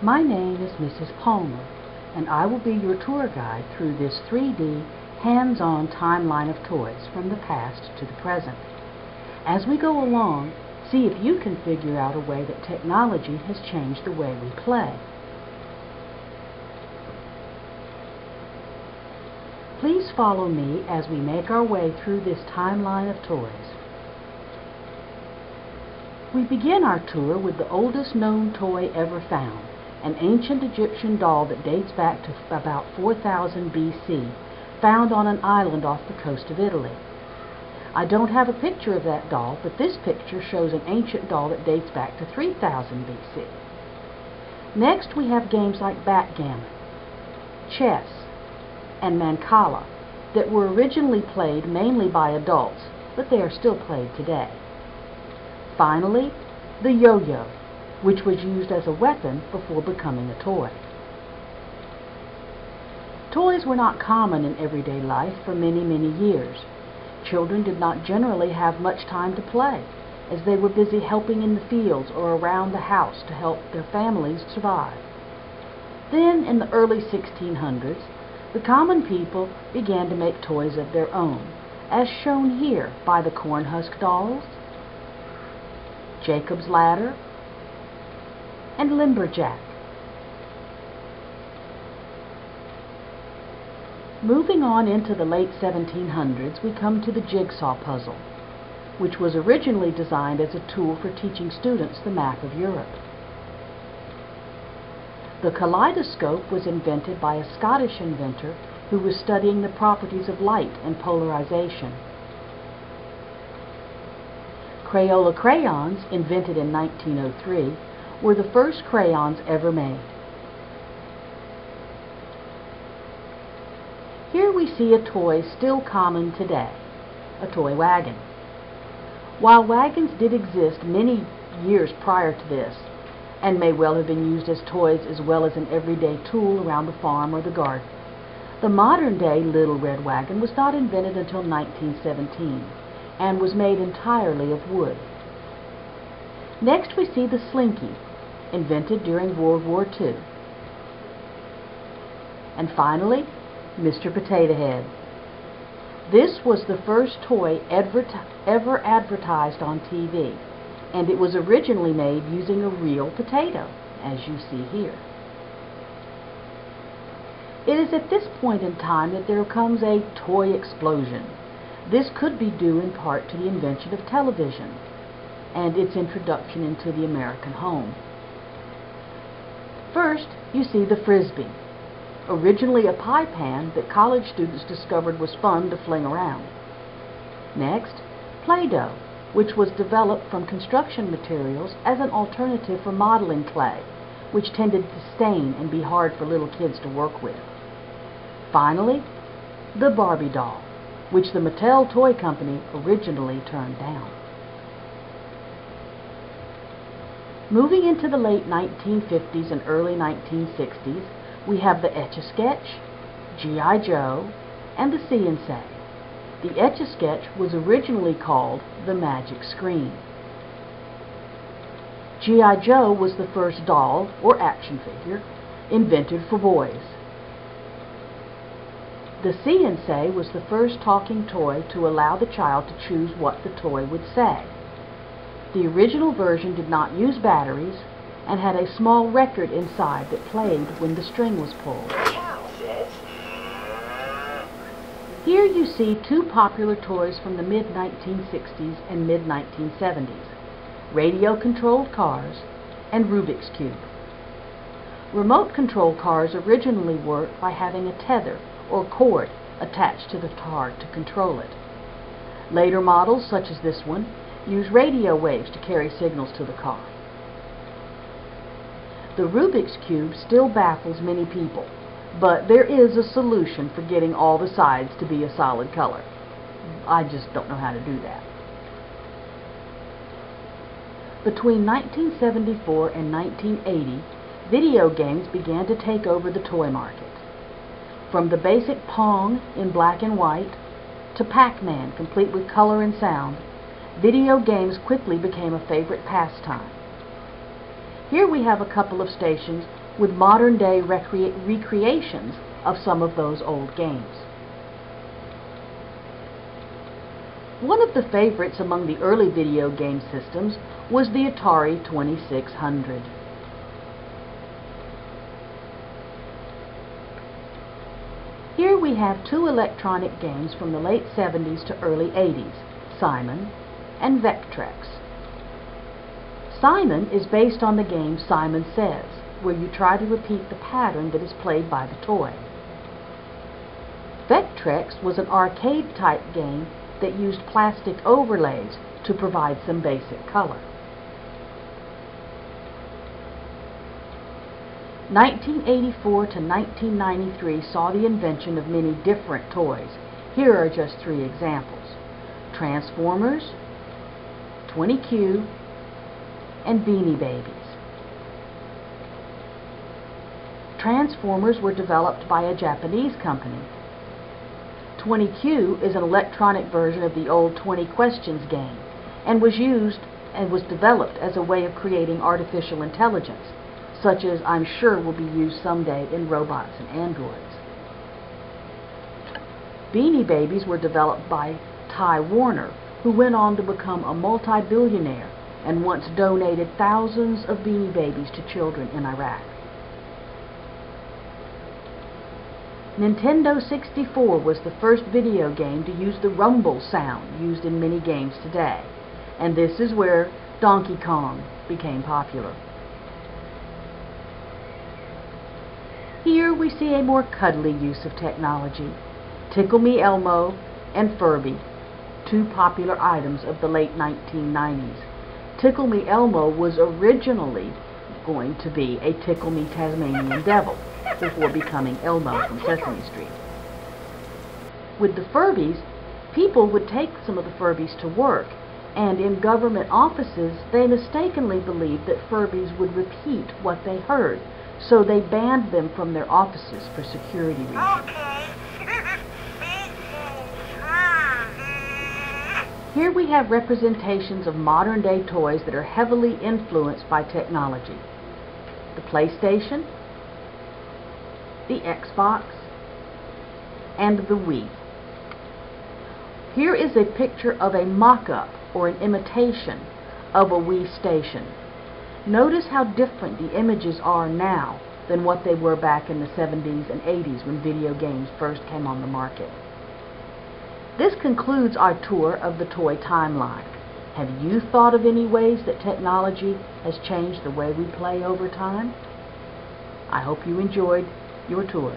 My name is Mrs. Palmer, and I will be your tour guide through this 3D, hands-on timeline of toys from the past to the present. As we go along, see if you can figure out a way that technology has changed the way we play. Please follow me as we make our way through this timeline of toys. We begin our tour with the oldest known toy ever found, an ancient Egyptian doll that dates back to about 4000 BC, found on an island off the coast of Italy. I don't have a picture of that doll, but this picture shows an ancient doll that dates back to 3000 BC. Next we have games like backgammon, chess, and mancala that were originally played mainly by adults, but they are still played today. Finally, the yo-yo, which was used as a weapon before becoming a toy. Toys were not common in everyday life for many, many years. Children did not generally have much time to play, as they were busy helping in the fields or around the house to help their families survive. Then, in the early 1600s, the common people began to make toys of their own, as shown here by the cornhusk dolls, Jacob's ladder, and Limberjack. Moving on into the late 1700s, we come to the jigsaw puzzle, which was originally designed as a tool for teaching students the map of Europe. The kaleidoscope was invented by a Scottish inventor who was studying the properties of light and polarization. Crayola crayons, invented in 1903, were the first crayons ever made. Here we see a toy still common today, a toy wagon. While wagons did exist many years prior to this, and may well have been used as toys as well as an everyday tool around the farm or the garden, the modern-day Little Red Wagon was not invented until 1917 and was made entirely of wood. Next we see the Slinky, invented during World War II. And finally, Mr. Potato Head. This was the first toy ever advertised on TV, and it was originally made using a real potato, as you see here. It is at this point in time that there comes a toy explosion. This could be due in part to the invention of television and its introduction into the American home. First, you see the Frisbee, originally a pie pan that college students discovered was fun to fling around. Next, Play-Doh, which was developed from construction materials as an alternative for modeling clay, which tended to stain and be hard for little kids to work with. Finally, the Barbie doll, which the Mattel Toy Company originally turned down. Moving into the late 1950s and early 1960s, we have the Etch-a-Sketch, G.I. Joe, and the See-N-Say. The Etch-a-Sketch was originally called the Magic Screen. G.I. Joe was the first doll, or action figure, invented for boys. The See-N-Say was the first talking toy to allow the child to choose what the toy would say. The original version did not use batteries and had a small record inside that played when the string was pulled. Here you see two popular toys from the mid-1960s and mid-1970s, radio-controlled cars and Rubik's Cube. Remote-controlled cars originally worked by having a tether or cord attached to the car to control it. Later models, such as this one, use radio waves to carry signals to the car. The Rubik's Cube still baffles many people, but there is a solution for getting all the sides to be a solid color. I just don't know how to do that. Between 1974 and 1980, video games began to take over the toy market. From the basic Pong in black and white to Pac-Man, complete with color and sound, video games quickly became a favorite pastime. Here we have a couple of stations with modern-day recreations of some of those old games. One of the favorites among the early video game systems was the Atari 2600. Here we have two electronic games from the late 70s to early 80s, Simon and Vectrex. Simon is based on the game Simon Says, where you try to repeat the pattern that is played by the toy. Vectrex was an arcade-type game that used plastic overlays to provide some basic color. 1984 to 1993 saw the invention of many different toys. Here are just three examples: Transformers, 20Q, and Beanie Babies. Transformers were developed by a Japanese company. 20Q is an electronic version of the old 20 Questions game and was developed as a way of creating artificial intelligence, such as I'm sure will be used someday in robots and androids. Beanie Babies were developed by Ty Warner, who went on to become a multi-billionaire and once donated thousands of Beanie Babies to children in Iraq. Nintendo 64 was the first video game to use the rumble sound used in many games today, and this is where Donkey Kong became popular. Here we see a more cuddly use of technology: Tickle Me Elmo and Furby, two popular items of the late 1990s. Tickle Me Elmo was originally going to be a Tickle Me Tasmanian Devil before becoming Elmo from Sesame Street. With the Furbies, people would take some of the Furbies to work, and in government offices they mistakenly believed that Furbies would repeat what they heard, so they banned them from their offices for security reasons. Here we have representations of modern-day toys that are heavily influenced by technology: the PlayStation, the Xbox, and the Wii. Here is a picture of a mock-up or an imitation of a Wii station. Notice how different the images are now than what they were back in the 70s and 80s when video games first came on the market. This concludes our tour of the toy timeline. Have you thought of any ways that technology has changed the way we play over time? I hope you enjoyed your tour.